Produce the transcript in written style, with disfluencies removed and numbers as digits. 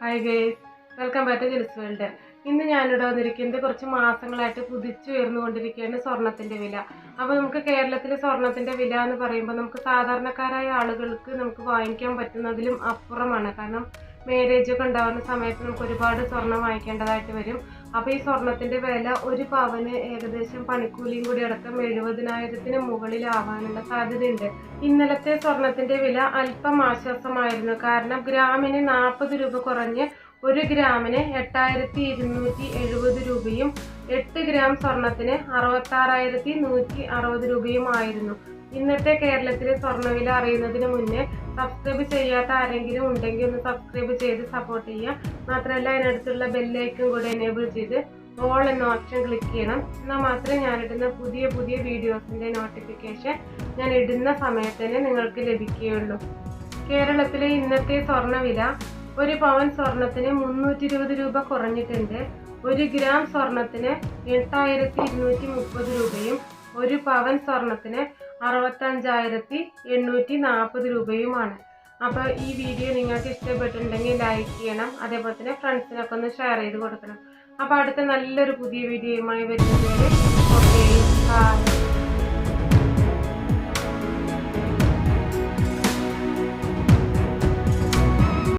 Hi guys, welcome back to ജിൽസ് world. ഇന്ന് ഞാനിവിടെ വന്നിരിക്കുന്നത് കുറച്ച് മാസങ്ങളായിട്ട് കുതിച്ചുയർന്നുകൊണ്ടിരിക്കുകയാണ് സ്വർണത്തിൻ്റെ വില. അപ്പോൾ നമുക്ക് കേരളത്തിലെ സ്വർണത്തിൻ്റെ വില എന്ന് പറയുമ്പോൾ നമുക്ക് സാധാരണക്കാരായ ആളുകൾക്ക് നമുക്ക് വാങ്ങിക്കാൻ പറ്റുന്നതിലും അപ്പുറമാണ്. കാരണം മാരേജ് ഒക്കെ ഉണ്ടാകുന്ന സമയത്ത് നമുക്ക് ഒരുപാട് സ്വർണം വാങ്ങിക്കേണ്ടതായിട്ട് വരും. അപ്പോൾ ഈ സ്വർണത്തിൻ്റെ വില ഒരു പവന് ഏകദേശം പണിക്കൂലിയും കൂടി അടക്കം 70,000-ന് മുകളിലാവാനുള്ള സാധ്യതയുണ്ട്. ഇന്നലത്തെ സ്വർണത്തിൻ്റെ വില അല്പം ആശ്വാസമായിരുന്നു. കാരണം ഗ്രാമിന് 40 രൂപ കുറഞ്ഞ് 1 ഗ്രാമിന് 8,270 രൂപയും 8 ഗ്രാം സ്വർണത്തിന് 66,160 രൂപയും ആയിരുന്നു. ഇന്നത്തെ കേരളത്തിലെ സ്വർണ്ണവില അറിയുന്നതിന് മുന്നേ സബ്സ്ക്രൈബ് ചെയ്യാത്ത ആരെങ്കിലും ഉണ്ടെങ്കിൽ ഒന്ന് സബ്സ്ക്രൈബ് ചെയ്ത് സപ്പോർട്ട് ചെയ്യാം. മാത്രമല്ല അതിനടുത്തുള്ള ബെല്ലൈക്കൺ കൂടെ എനേബിൾ ചെയ്ത് ഓൾ എന്ന ഓപ്ഷൻ ക്ലിക്ക് ചെയ്യണം. എന്നാൽ മാത്രമേ ഞാനിടുന്ന പുതിയ പുതിയ വീഡിയോസിൻ്റെ നോട്ടിഫിക്കേഷൻ ഞാൻ ഇടുന്ന സമയത്ത് തന്നെ നിങ്ങൾക്ക് ലഭിക്കുകയുള്ളൂ. കേരളത്തിലെ ഇന്നത്തെ സ്വർണ്ണവില 1 പവൻ സ്വർണത്തിന് 320 രൂപ കുറഞ്ഞിട്ടുണ്ട്. 1 ഗ്രാം സ്വർണത്തിന് 8,230 രൂപയും 1 പവൻ സ്വർണത്തിന് 65,840 രൂപയുമാണ്. അപ്പോൾ ഈ വീഡിയോ നിങ്ങൾക്ക് ഇഷ്ടപ്പെട്ടിട്ടുണ്ടെങ്കിൽ ലൈക്ക് ചെയ്യണം. അതേപോലെ തന്നെ ഫ്രണ്ട്സിനൊക്കെ ഒന്ന് ഷെയർ ചെയ്ത് കൊടുക്കണം. അപ്പോൾ അടുത്ത നല്ലൊരു പുതിയ വീഡിയോയുമായി വരുന്നതുവരെ